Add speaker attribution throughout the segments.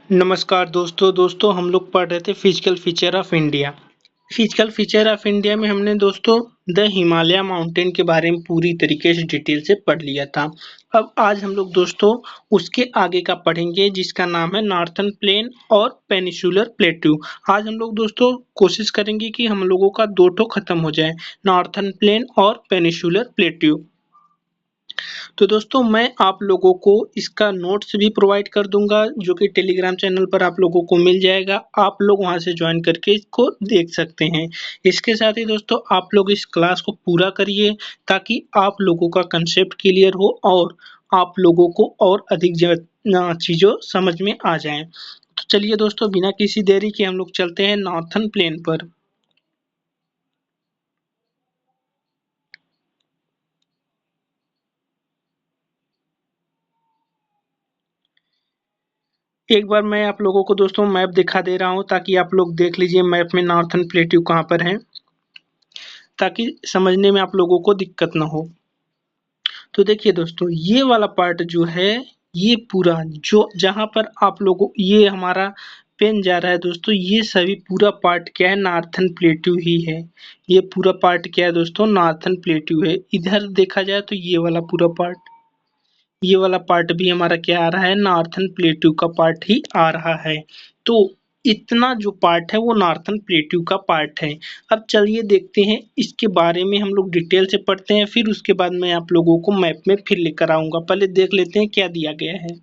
Speaker 1: नमस्कार दोस्तों हम लोग पढ़ रहे थे physical feature of India. Physical feature of India में हमने दोस्तों द हिमालय माउंटेन के बारे में पूरी तरीके से डिटेल से पढ़ लिया था। अब आज हम लोग दोस्तों उसके आगे का पढ़ेंगे जिसका नाम है नॉर्थर्न प्लेन और पेनिनसुलर प्लेट्यू। आज हम लोग दोस्तों कोशिश करेंगे कि हम लोगों का दो ठो खत्म हो जाए, नॉर्थर्न प्लेन और पेनिनसुलर प्लेट्यू। तो दोस्तों मैं आप लोगों को इसका नोट्स भी प्रोवाइड कर दूंगा जो कि टेलीग्राम चैनल पर आप लोगों को मिल जाएगा। आप लोग वहां से ज्वाइन करके इसको देख सकते हैं। इसके साथ ही दोस्तों आप लोग इस क्लास को पूरा करिए ताकि आप लोगों का कंसेप्ट क्लियर हो और आप लोगों को और अधिक चीज़ों समझ में आ जाए। तो चलिए दोस्तों बिना किसी देरी के हम लोग चलते हैं नॉर्थर्न प्लेन पर। एक बार मैं आप लोगों को दोस्तों मैप दिखा दे रहा हूँ ताकि आप लोग देख लीजिए मैप में नॉर्थर्न प्लेट्यू कहाँ पर है, ताकि समझने में आप लोगों को दिक्कत ना हो। तो देखिए दोस्तों ये वाला पार्ट जो है, ये पूरा जो जहाँ पर आप लोगों ये हमारा पेन जा रहा है दोस्तों, ये सभी पूरा पार्ट क्या है, नॉर्थर्न प्लेट्यू ही है। ये पूरा पार्ट क्या है दोस्तों, नॉर्थर्न प्लेट्यू है। इधर देखा जाए तो ये वाला पूरा पार्ट, ये वाला पार्ट भी हमारा क्या आ रहा है, नॉर्थर्न प्लेट्यू का पार्ट ही आ रहा है। तो इतना जो पार्ट है वो नॉर्थर्न प्लेट्यू का पार्ट है। अब चलिए देखते हैं इसके बारे में, हम लोग डिटेल से पढ़ते हैं, फिर उसके बाद मैं आप लोगों को मैप में फिर लेकर आऊंगा। पहले देख लेते हैं क्या दिया गया है।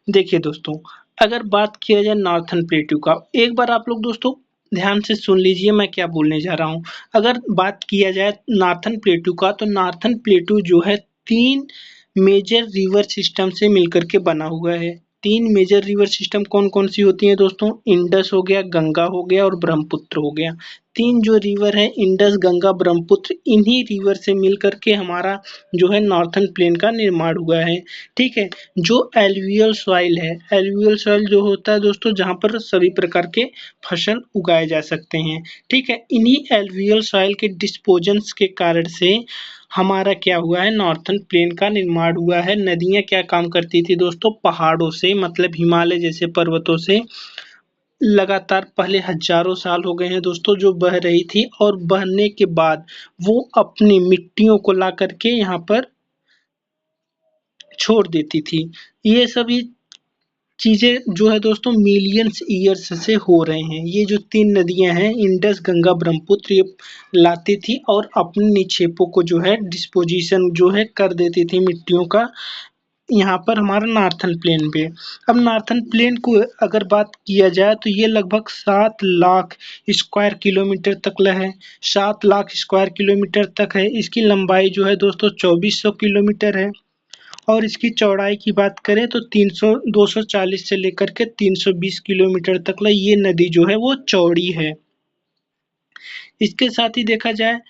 Speaker 1: देखिए दोस्तों, अगर बात किया जाए नॉर्थर्न प्लेट्यू का, एक बार आप लोग दोस्तों ध्यान से सुन लीजिए मैं क्या बोलने जा रहा हूँ। अगर बात किया जाए नॉर्थर्न प्लेट्यू का, तो नॉर्थर्न प्लेट्यू जो है तीन मेजर रिवर सिस्टम से मिलकर के बना हुआ है। तीन मेजर रिवर सिस्टम कौन कौन सी होती हैं दोस्तों, इंडस हो गया, गंगा हो गया और ब्रह्मपुत्र हो गया। तीन जो रिवर है इंडस, गंगा, ब्रह्मपुत्र, इन्हीं रिवर से मिलकर के हमारा जो है नॉर्थर्न प्लेन का निर्माण हुआ है। ठीक है। जो एलुवियल सॉइल है, एलुवियल सॉइल जो होता है दोस्तों जहाँ पर सभी प्रकार के फसल उगाए जा सकते हैं। ठीक है। इन्हीं एलुवियल सॉइल के डिस्पोजन्स के कारण से हमारा क्या हुआ है, नॉर्थर्न प्लेन का निर्माण हुआ है। नदियाँ क्या काम करती थी दोस्तों, पहाड़ों से मतलब हिमालय जैसे पर्वतों से लगातार पहले हजारों साल हो गए हैं दोस्तों जो बह रही थी, और बहने के बाद वो अपनी मिट्टियों को ला करके यहाँ पर छोड़ देती थी। ये सभी चीज़ें जो है दोस्तों मिलियंस ईयर्स से हो रहे हैं। ये जो तीन नदियां हैं इंडस, गंगा, ब्रह्मपुत्र, ये लाती थी और अपने निक्षेपों को जो है डिस्पोजिशन जो है कर देती थी मिट्टियों का, यहाँ पर हमारा नॉर्थर्न प्लेन पे। अब नॉर्थर्न प्लेन को अगर बात किया जाए तो ये लगभग 7 लाख स्क्वायर किलोमीटर तक है। 7 लाख स्क्वायर किलोमीटर तक है। इसकी लंबाई जो है दोस्तों 2400 किलोमीटर है। और इसकी चौड़ाई की बात करें तो 240 से लेकर के 320 किलोमीटर तक ये नदी जो है वो चौड़ी है। इसके साथ ही देखा जाए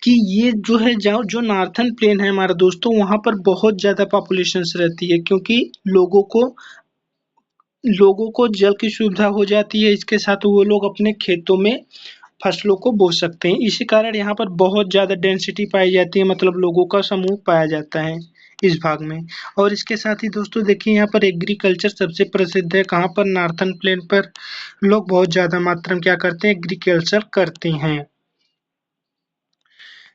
Speaker 1: कि ये जो है जो नॉर्थर्न प्लेन है हमारा दोस्तों, वहाँ पर बहुत ज़्यादा पॉपुलेशंस रहती है क्योंकि लोगों को जल की सुविधा हो जाती है। इसके साथ वो लोग अपने खेतों में फसलों को बो सकते हैं। इसी कारण यहाँ पर बहुत ज़्यादा डेंसिटी पाई जाती है, मतलब लोगों का समूह पाया जाता है इस भाग में। और इसके साथ ही दोस्तों देखिए यहाँ पर एग्रीकल्चर सबसे प्रसिद्ध है। कहाँ पर, नॉर्थर्न प्लेन पर लोग बहुत ज़्यादा मात्रा में क्या करते हैं, एग्रीकल्चर करते हैं।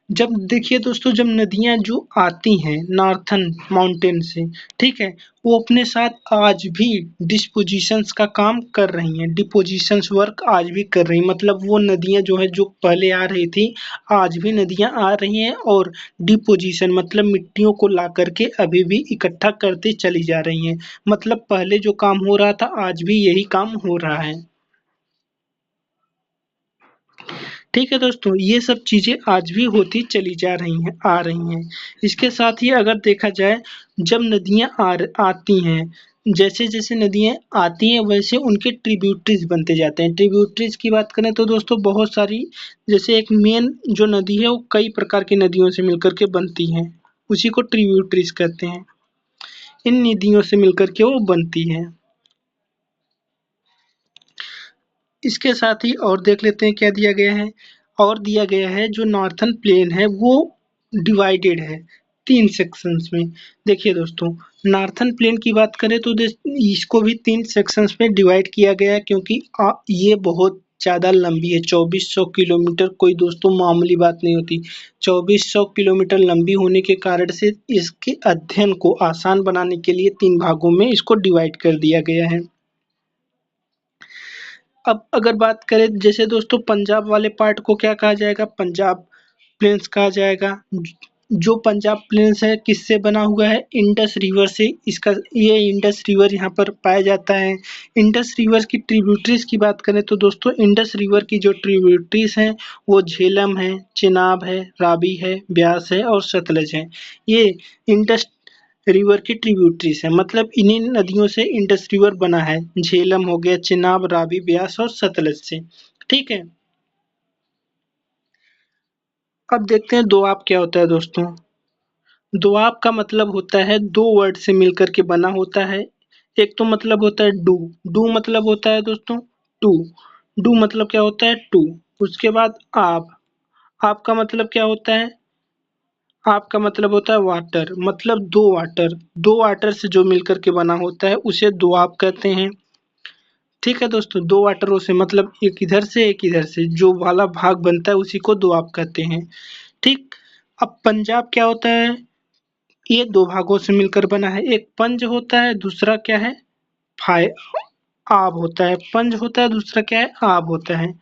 Speaker 1: जब देखिए दोस्तों जब नदियाँ जो आती हैं नॉर्थर्न माउंटेन से, ठीक है, वो अपने साथ आज भी डिस्पोजिशंस का काम कर रही हैं, डिपोजिशंस वर्क आज भी कर रही हैं। मतलब वो नदियाँ जो है जो पहले आ रही थी, आज भी नदियाँ आ रही हैं और डिपोजिशन मतलब मिट्टियों को ला करके अभी भी इकट्ठा करते चली जा रही हैं। मतलब पहले जो काम हो रहा था आज भी यही काम हो रहा है। ठीक है दोस्तों, ये सब चीज़ें आज भी होती चली जा रही हैं, आ रही हैं। इसके साथ ही अगर देखा जाए जब नदियाँ आती हैं, जैसे-जैसे नदियाँ आती हैं वैसे उनके ट्रिब्यूटरीज़ बनते जाते हैं। ट्रिब्यूटरीज़ की बात करें तो दोस्तों बहुत सारी, जैसे एक मेन जो नदी है वो कई प्रकार की नदियों से मिलकर के बनती हैं, उसी को ट्रिब्यूटरीज़ कहते हैं। इन नदियों से मिलकर के वो बनती हैं। इसके साथ ही और देख लेते हैं क्या दिया गया है। और दिया गया है जो नॉर्थर्न प्लेन है वो डिवाइडेड है। 3 सेक्शंस में। देखिए दोस्तों, नॉर्थर्न प्लेन की बात करें तो इसको भी 3 सेक्शंस में डिवाइड किया गया है, क्योंकि ये बहुत ज़्यादा लंबी है। 2400 किलोमीटर कोई दोस्तों मामूली बात नहीं होती। 2400 किलोमीटर लंबी होने के कारण से इसके अध्ययन को आसान बनाने के लिए 3 भागों में इसको डिवाइड कर दिया गया है। अब अगर बात करें जैसे दोस्तों पंजाब वाले पार्ट को क्या कहा जाएगा, पंजाब प्लेन्स कहा जाएगा। जो पंजाब प्लेन्स है किससे बना हुआ है, इंडस रिवर से। इसका ये इंडस रिवर यहाँ पर पाया जाता है। इंडस रिवर की ट्रिब्यूटरीज की बात करें तो दोस्तों इंडस रिवर की जो ट्रिब्यूटरीज हैं वो झेलम है, चिनाब है, रावी है, ब्यास है और सतलज है। ये इंडस रिवर की ट्रिब्यूटरीज है, मतलब इन्हीं नदियों से इंडस रिवर बना है। झेलम हो गया, चिनाब, रावी, ब्यास और सतलज से। ठीक है। अब देखते हैं दोआब क्या होता है दोस्तों। दोआब का मतलब होता है, दो वर्ड से मिलकर के बना होता है। एक तो मतलब होता है डू। डू मतलब होता है दोस्तों टू। डू मतलब क्या होता है, टू। उसके बाद आब। आब का मतलब क्या होता है, आब का मतलब होता है वाटर, मतलब दो वाटर। दो वाटर से जो मिलकर के बना होता है उसे दोआब कहते हैं। ठीक है दोस्तों, दो वाटरों से मतलब एक इधर से एक इधर से जो वाला भाग बनता है उसी को दोआब कहते हैं। ठीक। अब पंजाब क्या होता है, ये दो भागों से मिलकर बना है। एक पंज होता है, दूसरा क्या है, फाय आब होता है। पंज होता है, दूसरा क्या है, आब होता है,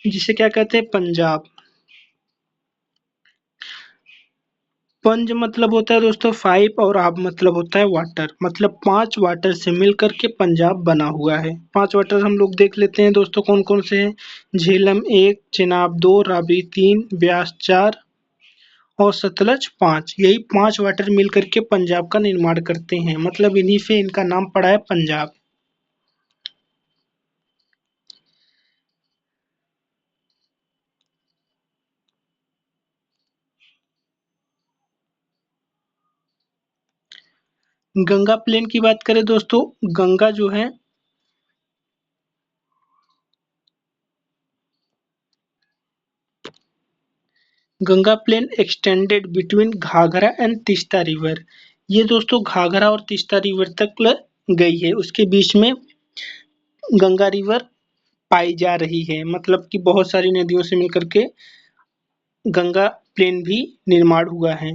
Speaker 1: जिसे क्या कहते हैं, पंजाब। पंज मतलब होता है दोस्तों फाइव और आब मतलब होता है वाटर, मतलब पांच वाटर से मिलकर के पंजाब बना हुआ है। पांच वाटर हम लोग देख लेते हैं दोस्तों कौन कौन से हैं। झेलम एक, चिनाब दो, रावी तीन, ब्यास चार और सतलज पाँच। यही पांच वाटर मिलकर के पंजाब का निर्माण करते हैं, मतलब इन्हीं से इनका नाम पड़ा है पंजाब। गंगा प्लेन की बात करें दोस्तों, गंगा जो है, Ganga plain extended between Ghaghara and Teesta river. ये दोस्तों घाघरा और तीस्ता रिवर तक गई है, उसके बीच में गंगा रिवर पाई जा रही है, मतलब कि बहुत सारी नदियों से मिलकर के गंगा प्लेन भी निर्माण हुआ है।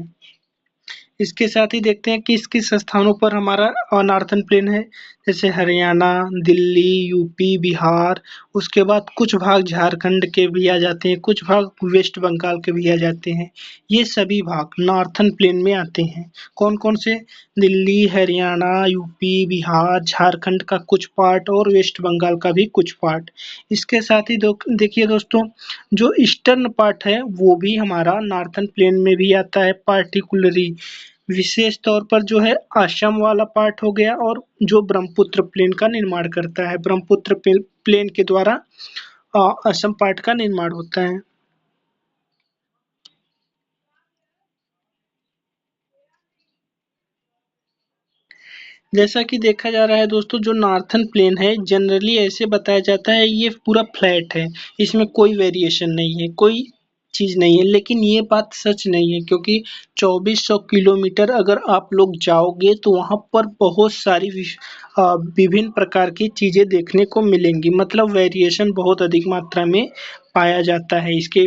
Speaker 1: इसके साथ ही देखते हैं किस किस स्थानों पर हमारा नॉर्थर्न प्लेन है। जैसे हरियाणा, दिल्ली, यूपी, बिहार। उसके बाद कुछ भाग झारखंड के भी आ जाते हैं, कुछ भाग वेस्ट बंगाल के भी आ जाते हैं। ये सभी भाग नॉर्थर्न प्लेन में आते हैं। कौन कौन से, दिल्ली, हरियाणा, यूपी, बिहार, झारखंड का कुछ पार्ट और वेस्ट बंगाल का भी कुछ पार्ट। इसके साथ ही देखिए दोस्तों, जो ईस्टर्न पार्ट है वो भी हमारा नॉर्थर्न प्लेन में भी आता है, पार्टिकुलरली विशेष तौर पर जो है असम वाला पार्ट हो गया, और जो ब्रह्मपुत्र प्लेन का निर्माण करता है। ब्रह्मपुत्र प्लेन के द्वारा असम पार्ट का निर्माण होता है। जैसा कि देखा जा रहा है दोस्तों, जो नॉर्थर्न प्लेन है जनरली ऐसे बताया जाता है ये पूरा फ्लैट है, इसमें कोई वेरिएशन नहीं है, कोई चीज़ नहीं है। लेकिन ये बात सच नहीं है, क्योंकि 2400 किलोमीटर अगर आप लोग जाओगे तो वहाँ पर बहुत सारी विभिन्न प्रकार की चीज़ें देखने को मिलेंगी, मतलब वेरिएशन बहुत अधिक मात्रा में पाया जाता है। इसके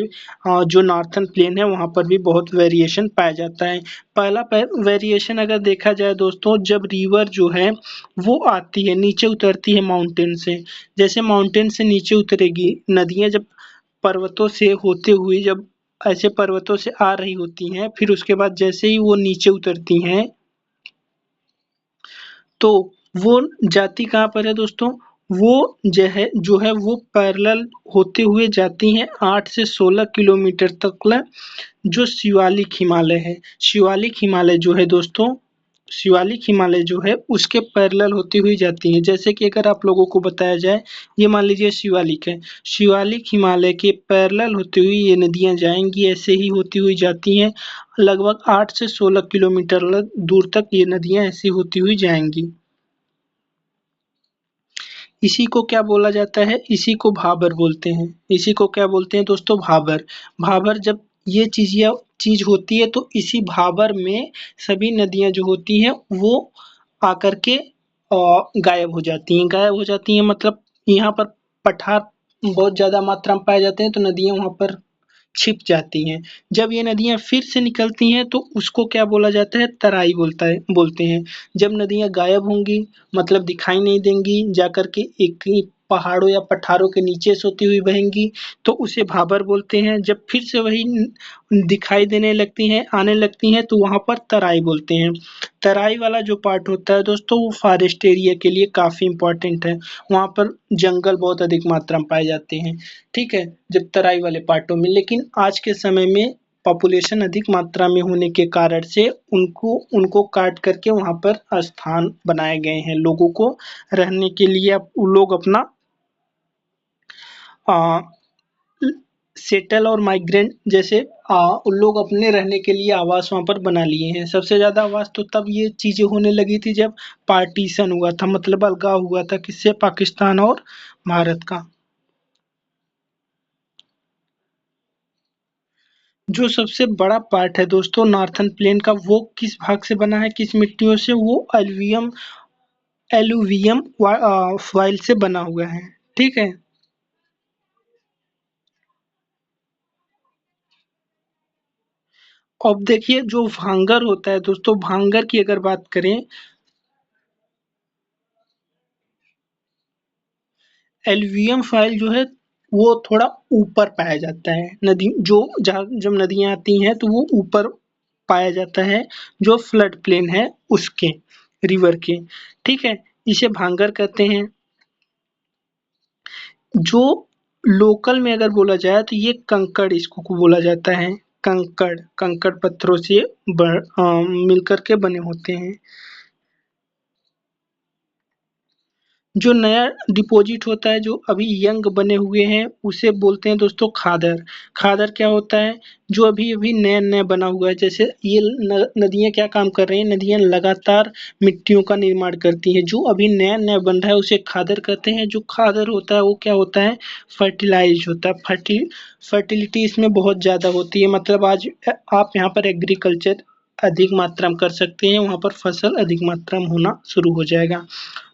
Speaker 1: जो नॉर्थर्न प्लेन है वहाँ पर भी बहुत वेरिएशन पाया जाता है। पहला वेरिएशन अगर देखा जाए दोस्तों, जब रिवर जो है वो आती है, नीचे उतरती है माउंटेन से। जैसे माउंटेन से नीचे उतरेगी, नदियाँ जब पर्वतों से होते हुए जब ऐसे पर्वतों से आ रही होती हैं, फिर उसके बाद जैसे ही वो नीचे उतरती हैं तो वो जाती कहाँ पर है दोस्तों, वो जो है वो पैरेलल होते हुए जाती हैं 8 से 16 किलोमीटर तक, जो शिवालिक हिमालय है। शिवालिक हिमालय जो है दोस्तों, शिवालिक हिमालय जो है उसके पैरेलल होती हुई जाती हैं। जैसे कि अगर आप लोगों को बताया जाए, ये मान लीजिए शिवालिक है, शिवालिक हिमालय के पैरेलल होती हुई ये नदियाँ जाएंगी, ऐसे ही होती हुई जाती हैं। लगभग 8 से 16 किलोमीटर दूर तक ये नदियाँ ऐसी होती हुई जाएंगी। इसी को क्या बोला जाता है, इसी को भाबर बोलते हैं। इसी को क्या बोलते हैं दोस्तों, भाबर। भाबर जब ये चीज़ें चीज़ होती है तो इसी भाबर में सभी नदियाँ जो होती हैं वो आकर के गायब हो जाती हैं। गायब हो जाती हैं मतलब यहाँ पर पठार बहुत ज़्यादा मात्रा में पाए जाते हैं तो नदियाँ वहाँ पर छिप जाती हैं। जब ये नदियाँ फिर से निकलती हैं तो उसको क्या बोला जाता है, तराई बोलते हैं। जब नदियाँ गायब होंगी मतलब दिखाई नहीं देंगी, जाकर के एक ही पहाड़ों या पठारों के नीचे से होती हुई बहेंगी तो उसे भाबर बोलते हैं। जब फिर से वही दिखाई देने लगती हैं, आने लगती हैं तो वहाँ पर तराई बोलते हैं। तराई वाला जो पार्ट होता है दोस्तों वो फॉरेस्ट एरिया के लिए काफ़ी इम्पोर्टेंट है। वहाँ पर जंगल बहुत अधिक मात्रा में पाए जाते हैं। ठीक है, जब तराई वाले पार्टों में, लेकिन आज के समय में पॉपुलेशन अधिक मात्रा में होने के कारण से उनको उनको काट करके वहाँ पर स्थान बनाए गए हैं लोगों को रहने के लिए। अब लोग अपना अ, सेटल और माइग्रेंट जैसे उन लोग अपने रहने के लिए आवास वहाँ पर बना लिए हैं। सबसे ज़्यादा आवास तो तब ये चीज़ें होने लगी थी जब पार्टीशन हुआ था, मतलब अलगाव हुआ था किससे, पाकिस्तान और भारत का। जो सबसे बड़ा पार्ट है दोस्तों नॉर्थर्न प्लेन का वो किस भाग से बना है, किस मिट्टियों से, वो एलुवियम फाइल से बना हुआ है। ठीक है। अब देखिए जो भांगर होता है दोस्तों, भांगर की अगर बात करें, एलुवियम फाइल जो है वो थोड़ा ऊपर पाया जाता है। नदी जो जहाँ जब नदियाँ आती हैं तो वो ऊपर पाया जाता है, जो फ्लड प्लेन है उसके, रिवर के। ठीक है, इसे भांगर कहते हैं। जो लोकल में अगर बोला जाए तो ये कंकड़ इसको को बोला जाता है। कंकड़ कंकड़ पत्थरों से मिलकर के बने होते हैं। जो नया डिपॉजिट होता है, जो अभी यंग बने हुए हैं, उसे बोलते हैं दोस्तों खादर। खादर क्या होता है, जो अभी-अभी नया-नया बना हुआ है। जैसे ये न नदियाँ क्या काम कर रही हैं, नदियाँ लगातार मिट्टियों का निर्माण करती हैं। जो अभी नया-नया बन रहा है उसे खादर कहते हैं। जो खादर होता है वो क्या होता है, फर्टिलाइज़्ड होता है। फर्टिलिटी इसमें बहुत ज़्यादा होती है। मतलब आज आप यहाँ पर एग्रीकल्चर अधिक मात्रा में कर सकते हैं, वहाँ पर फसल अधिक मात्रा में होना शुरू हो जाएगा।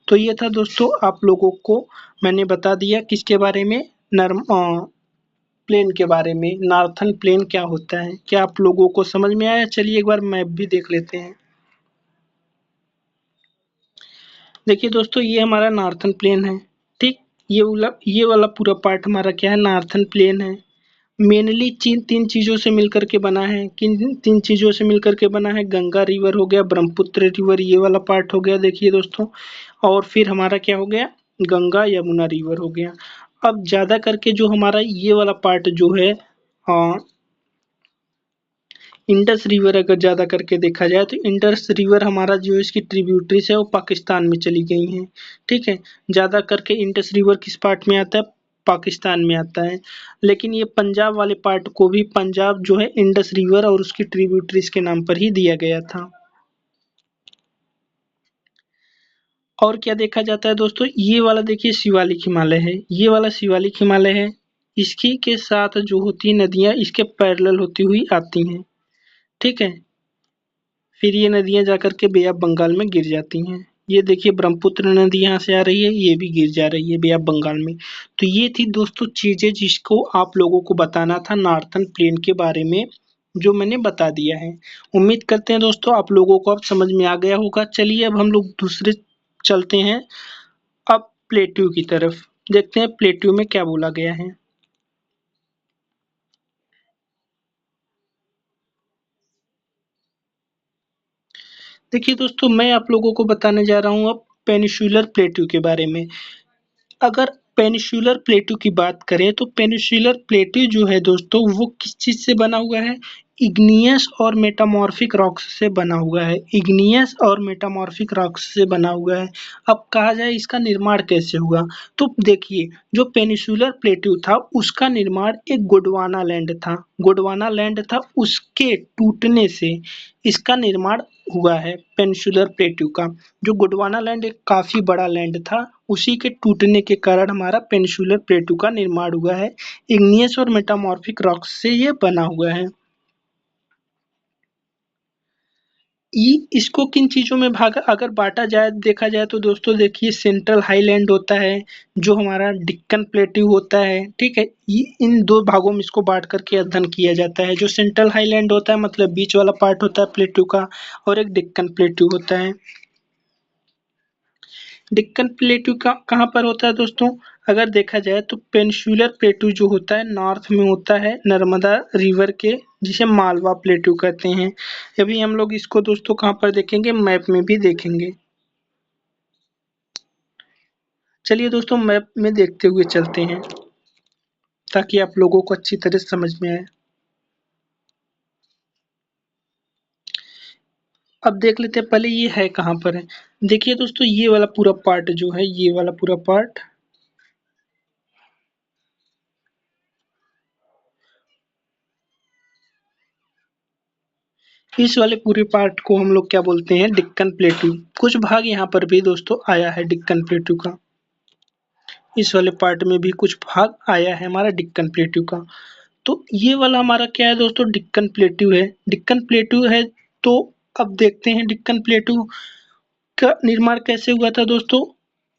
Speaker 1: तो ये था दोस्तों, आप लोगों को मैंने बता दिया किसके बारे में, प्लेन के बारे में, नॉर्थर्न प्लेन क्या होता है। क्या आप लोगों को समझ में आया? चलिए एक बार मैप भी देख लेते हैं। देखिए दोस्तों ये हमारा नॉर्थर्न प्लेन है। ठीक, ये वाला पूरा पार्ट हमारा क्या है, नॉर्थर्न प्लेन है। मेनली चीन 3 चीज़ों से मिलकर के बना है। किन 3 चीज़ों से मिलकर के बना है, गंगा रिवर हो गया, ब्रह्मपुत्र रिवर ये वाला पार्ट हो गया देखिए दोस्तों, और फिर हमारा क्या हो गया, गंगा यमुना रिवर हो गया। अब ज़्यादा करके जो हमारा ये वाला पार्ट जो है, अ, इंडस रिवर अगर ज़्यादा करके देखा जाए तो इंडस रिवर हमारा जो इसकी ट्रिब्यूटरीज है वो पाकिस्तान में चली गई हैं। ठीक है, ज़्यादा करके इंडस रिवर किस पार्ट में आता है, पाकिस्तान में आता है। लेकिन ये पंजाब वाले पार्ट को भी पंजाब जो है इंडस रिवर और उसकी ट्रिब्यूटरीज के नाम पर ही दिया गया था। और क्या देखा जाता है दोस्तों, ये वाला देखिए शिवालिक हिमालय है, ये वाला शिवालिक हिमालय है। इसकी के साथ जो होती है नदियाँ इसके पैरेलल होती हुई आती हैं। ठीक है, फिर ये नदियाँ जाकर के बे ऑफ बंगाल में गिर जाती हैं। ये देखिए ब्रह्मपुत्र नदी यहाँ से आ रही है, ये भी गिर जा रही है बे ऑफ बंगाल में। तो ये थी दोस्तों चीज़ें जिसको आप लोगों को बताना था नॉर्थर्न प्लेन के बारे में, जो मैंने बता दिया है। उम्मीद करते हैं दोस्तों आप लोगों को अब समझ में आ गया होगा। चलिए अब हम लोग दूसरे चलते हैं, अब प्लेट्यू की तरफ। देखते हैं प्लेट्यू में क्या बोला गया है। देखिए दोस्तों मैं आप लोगों को बताने जा रहा हूँ अब पेनिनसुलर प्लेट्यू के बारे में। अगर पेनिनसुलर प्लेटू की बात करें तो पेनिनसुलर प्लेटू जो है दोस्तों वो किस चीज़ से बना हुआ है, इग्नियस और मेटामॉर्फिक रॉक्स से बना हुआ है। इग्नियस और मेटामॉर्फिक रॉक्स से बना हुआ है। अब कहा जाए इसका निर्माण कैसे हुआ, तो देखिए जो पेनिनसुलर प्लेटू था उसका निर्माण एक गोंडवाना लैंड था, गोंडवाना लैंड था उसके टूटने से इसका निर्माण हुआ है पेनिनसुलर प्लेटू का। जो गोंडवाना लैंड एक काफ़ी बड़ा लैंड था, उसी के टूटने के कारण हमारा पेनिनसुलर प्लेटू का निर्माण हुआ है। इग्नियस और मेटामॉर्फिक रॉक्स से ये बना हुआ है। ये इसको किन चीज़ों में भाग अगर बाँटा जाए देखा जाए तो दोस्तों देखिए सेंट्रल हाईलैंड होता है, जो हमारा डेक्कन प्लेट्यू होता है, ठीक है? ये इन 2 भागों में इसको बाँट कर के अध्ययन किया जाता है। जो सेंट्रल हाईलैंड होता है मतलब बीच वाला पार्ट होता है प्लेट्यू का और एक डेक्कन प्लेट्यू होता है। डेक्कन प्लेट्यू का कहाँ पर होता है दोस्तों? अगर देखा जाए तो पेनिनसुलर प्लेट्यू जो होता है नॉर्थ में होता है नर्मदा रिवर के, जिसे मालवा प्लेट्यू कहते हैं। अभी हम लोग इसको दोस्तों कहाँ पर देखेंगे? मैप में भी देखेंगे। चलिए दोस्तों मैप में देखते हुए चलते हैं, ताकि आप लोगों को अच्छी तरह से समझ में आए। अब देख लेते हैं पहले ये है कहाँ पर है। देखिए दोस्तों ये वाला पूरा पार्ट जो है, ये वाला पूरा पार्ट, इस वाले पूरे पार्ट को हम लोग क्या बोलते हैं? डेक्कन प्लेट्यू। कुछ भाग यहाँ पर भी दोस्तों आया है डेक्कन प्लेट्यू का। इस वाले पार्ट में भी कुछ भाग आया है हमारा डेक्कन प्लेट्यू का। तो ये वाला हमारा क्या है दोस्तों? डेक्कन प्लेट्यू है। डेक्कन प्लेट्यू है तो अब देखते हैं डेक्कन प्लेट्यू का निर्माण कैसे हुआ था दोस्तों?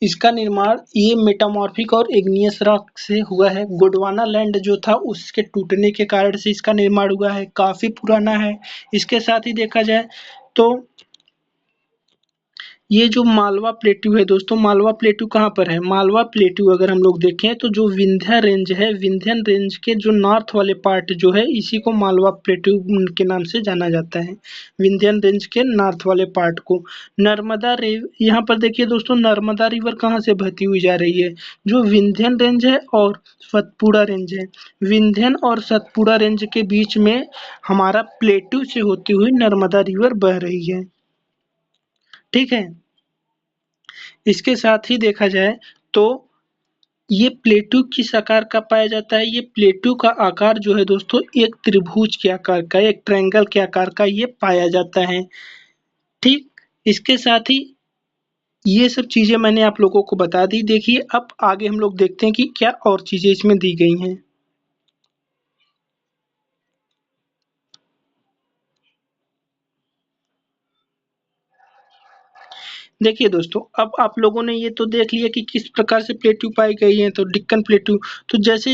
Speaker 1: इसका निर्माण ये मेटामॉर्फिक और इग्नियस रॉक से हुआ है। गोंडवाना लैंड जो था उसके टूटने के कारण से इसका निर्माण हुआ है। काफ़ी पुराना है। इसके साथ ही देखा जाए तो ये जो मालवा प्लेट्यू है दोस्तों, मालवा प्लेट्यू कहाँ पर है? मालवा प्लेट्यू अगर हम लोग देखें तो जो विंध्य रेंज है, विंध्यन रेंज के जो नॉर्थ वाले पार्ट जो है इसी को मालवा प्लेट्यू के नाम से जाना जाता है। विंध्यन रेंज के नॉर्थ वाले पार्ट को। नर्मदा रे यहाँ पर देखिए दोस्तों नर्मदा रिवर कहाँ से बहती हुई जा रही है? जो विंध्यन रेंज है और सतपुड़ा रेंज है। विंध्यन और सतपुड़ा रेंज के बीच में हमारा प्लेट्यू से होती हुई नर्मदा रिवर बह रही है। ठीक है? इसके साथ ही देखा जाए तो ये प्लेट्यू किस आकार का पाया जाता है? ये प्लेट्यू का आकार जो है दोस्तों एक त्रिभुज के आकार का, एक ट्रायंगल के आकार का ये पाया जाता है। ठीक? इसके साथ ही ये सब चीज़ें मैंने आप लोगों को बता दी। देखिए अब आगे हम लोग देखते हैं कि क्या और चीज़ें इसमें दी गई हैं। देखिए दोस्तों, अब आप लोगों ने ये तो देख लिया कि किस प्रकार से प्लेट्यू पाई गई हैं, तो डेक्कन प्लेट्यू। तो जैसे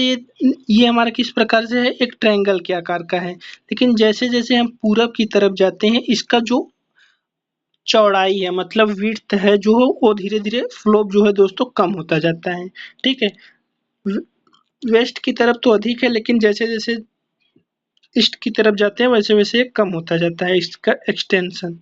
Speaker 1: ये हमारा किस प्रकार से है? एक ट्रायंगल के आकार का है। लेकिन जैसे-जैसे हम पूरब की तरफ जाते हैं, इसका जो चौड़ाई है मतलब विड्थ है जो वो धीरे-धीरे स्लोप जो है दोस्तों कम होता जाता है। ठीक है? व वेस्ट की तरफ तो अधिक है लेकिन जैसे-जैसे ईस्ट की तरफ जाते हैं वैसे-वैसे ये कम होता जाता है इसका एक्सटेंशन।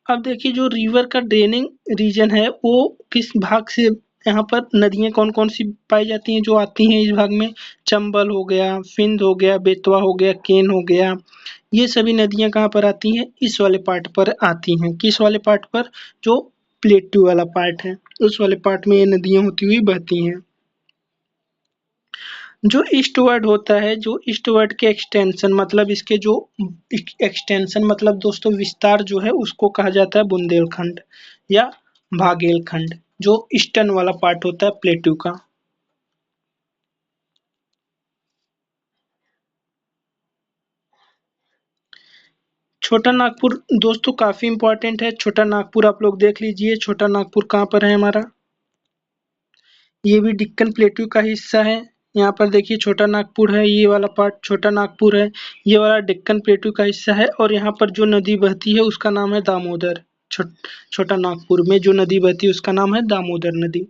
Speaker 1: अब देखिए जो रिवर का ड्रेनिंग रीजन है वो किस भाग से, यहाँ पर नदियाँ कौन-कौन सी पाई जाती हैं जो आती हैं इस भाग में? चंबल हो गया, सिंध हो गया, बेतवा हो गया, केन हो गया। ये सभी नदियाँ कहाँ पर आती हैं? इस वाले पार्ट पर आती हैं। किस वाले पार्ट पर? जो प्लेट्यू वाला पार्ट है, उस वाले पार्ट में ये नदियाँ होती हुई बहती हैं। जो ईस्टवर्ड होता है, जो ईस्टवर्ड के एक्सटेंशन मतलब इसके जो एक्सटेंशन मतलब दोस्तों विस्तार जो है उसको कहा जाता है बुंदेलखंड या भागेलखंड, जो ईस्टर्न वाला पार्ट होता है प्लेट्यू का। छोटा नागपुर दोस्तों काफ़ी इम्पोर्टेंट है। छोटा नागपुर आप लोग देख लीजिए, छोटा नागपुर कहाँ पर है हमारा? ये भी डेक्कन प्लेट्यू का हिस्सा है। यहाँ पर देखिए छोटा नागपुर है, ये वाला पार्ट छोटा नागपुर है। ये वाला डेक्कन प्लेट्यू का हिस्सा है और यहाँ पर जो नदी बहती है उसका नाम है दामोदर। छोटा नागपुर में जो नदी बहती है उसका नाम है दामोदर नदी।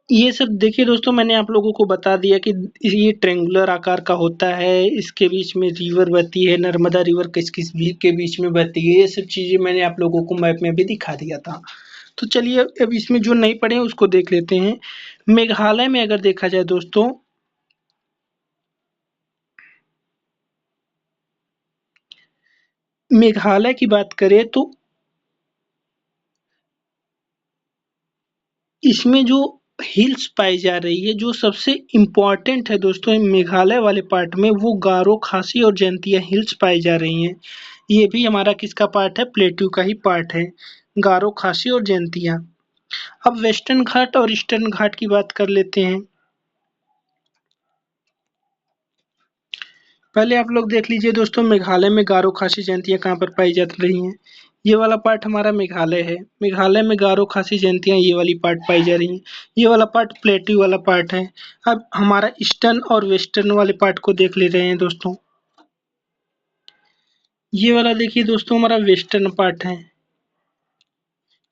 Speaker 1: ये सब देखिए दोस्तों मैंने आप लोगों को बता दिया कि ये ट्रायंगुलर आकार का होता है, इसके बीच में रिवर बहती है, नर्मदा रिवर किस-किस भी के बीच में बहती है, ये सब चीज़ें मैंने आप लोगों को मैप में भी दिखा दिया था। तो चलिए अब इसमें जो नहीं पढ़े हैं उसको देख लेते हैं। मेघालय में अगर देखा जाए दोस्तों, मेघालय की बात करें तो इसमें जो हिल्स पाई जा रही है, जो सबसे इम्पोर्टेंट है दोस्तों मेघालय वाले पार्ट में, वो गारो, खासी और जयंतिया हिल्स पाई जा रही हैं। ये भी हमारा किसका पार्ट है? प्लेट्यू का ही पार्ट है, गारो, खासी और जयंतिया। अब वेस्टर्न घाट और ईस्टर्न घाट की बात कर लेते हैं। पहले आप लोग देख लीजिए दोस्तों, मेघालय में गारो, खासी, जयंतिया कहाँ पर पाई जा रही हैं। ये वाला पार्ट हमारा मेघालय है। मेघालय में गारो, खासी, जयंतिया ये वाली पार्ट पाई जा रही हैं। ये वाला पार्ट प्लेट्यू वाला पार्ट है। अब हमारा ईस्टर्न और वेस्टर्न वाले पार्ट को देख ले रहे हैं दोस्तों। ये वाला देखिए दोस्तों, हमारा वेस्टर्न पार्ट है।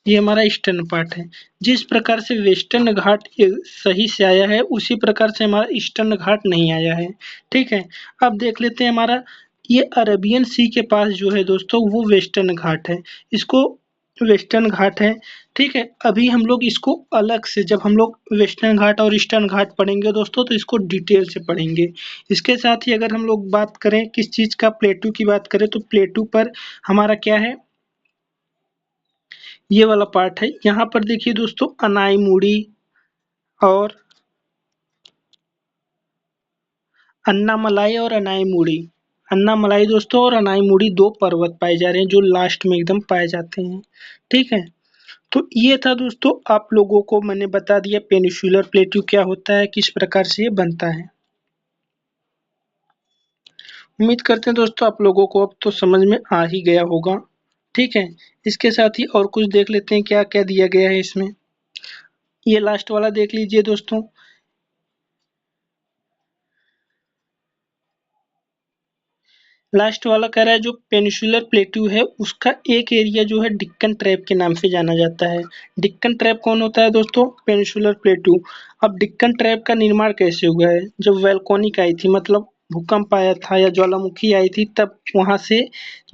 Speaker 1: ये हमारा ईस्टर्न पार्ट है। जिस प्रकार से वेस्टर्न घाट सही से आया है, उसी प्रकार से हमारा ईस्टर्न घाट नहीं आया है। ठीक है। अब देख लेते हैं हमारा ये अरेबियन सी के पास जो है दोस्तों, वो वेस्टर्न घाट है। इसको वेस्टर्न घाट है। ठीक है। अभी हम लोग इसको अलग से, जब हम लोग वेस्टर्न घाट और ईस्टर्न घाट पढ़ेंगे दोस्तों, तो इसको डिटेल से पढ़ेंगे। इसके साथ ही अगर हम लोग बात करें किस चीज़ का, प्लेटू की बात करें, तो प्लेटू पर हमारा क्या है, ये वाला पार्ट है। यहाँ पर देखिए दोस्तों, अनाईमुड़ी और अन्नामलाई और अनाईमुड़ी, अन्नामलाई दोस्तों और अनाईमुड़ी दो पर्वत पाए जा रहे हैं, जो लास्ट में एकदम पाए जाते हैं। ठीक है। तो ये था दोस्तों, आप लोगों को मैंने बता दिया पेनिनसुलर प्लेट्यू क्या होता है, किस प्रकार से ये बनता है। उम्मीद करते हैं दोस्तों आप लोगों को अब तो समझ में आ ही गया होगा। ठीक है। इसके साथ ही और कुछ देख लेते हैं क्या क्या दिया गया है इसमें। ये लास्ट वाला देख लीजिए दोस्तों। लास्ट वाला कह रहा है जो पेनिनसुलर प्लेट्यू है, उसका एक एरिया जो है डिक्कन ट्रैप के नाम से जाना जाता है। डिक्कन ट्रैप कौन होता है दोस्तों? Peninsular plateau. अब डिक्कन ट्रैप का निर्माण कैसे हुआ है? जब वोल्केनिक आई थी, मतलब भूकंप आया था या ज्वालामुखी आई थी, तब वहां से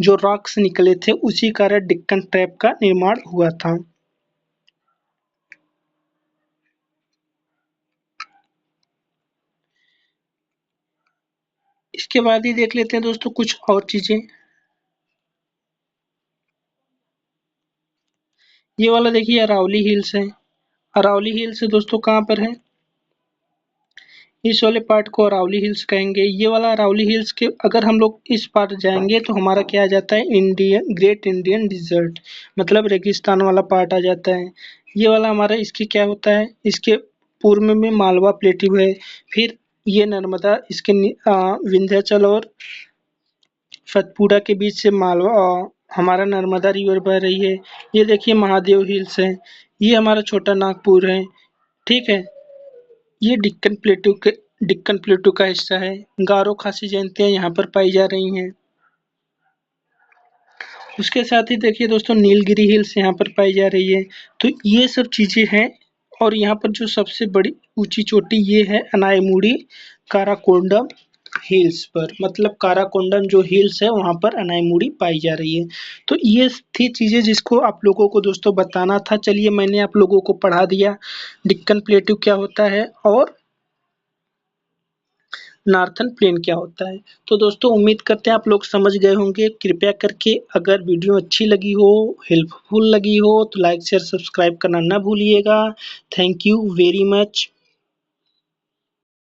Speaker 1: जो रॉक्स निकले थे, उसी कारण डिक्कन ट्रैप का निर्माण हुआ था। इसके बाद ही देख लेते हैं दोस्तों कुछ और चीजें। ये वाला देखिए अरावली हिल्स है। अरावली हिल्स दोस्तों कहाँ पर है? इस वाले पार्ट को अरावली हिल्स कहेंगे। ये वाला अरावली हिल्स के अगर हम लोग इस पार्ट जाएंगे तो हमारा क्या आ जाता है, इंडियन ग्रेट इंडियन डिजर्ट, मतलब रेगिस्तान वाला पार्ट आ जाता है। ये वाला हमारा इसकी क्या होता है, इसके पूर्व में मालवा प्लेट्यू है। फिर ये नर्मदा इसके विंध्याचल और सतपुड़ा के बीच से मालवा हमारा नर्मदा रिवर बह रही है। ये देखिए महादेव हिल्स है। ये हमारा छोटा नागपुर है। ठीक है। ये डिक्कन प्लेटू का हिस्सा है। गारो, खासी, जयंतियाँ यहाँ पर पाई जा रही हैं। उसके साथ ही देखिए दोस्तों, नीलगिरी हिल्स यहाँ पर पाई जा रही है। तो ये सब चीज़ें हैं। और यहाँ पर जो सबसे बड़ी ऊंची चोटी ये है अनायमुड़ी काराकोंडम हिल्स पर, मतलब काराकोंडम जो हिल्स है वहाँ पर अनायमुड़ी पाई जा रही है। तो ये थी चीज़ें जिसको आप लोगों को दोस्तों बताना था। चलिए मैंने आप लोगों को पढ़ा दिया डिक्कन प्लेटू क्या होता है और नार्थन प्लेन क्या होता है। तो दोस्तों उम्मीद करते हैं आप लोग समझ गए होंगे। कृपया करके अगर वीडियो अच्छी लगी हो, हेल्पफुल लगी हो, तो लाइक शेयर सब्सक्राइब करना ना भूलिएगा। Thank you very much.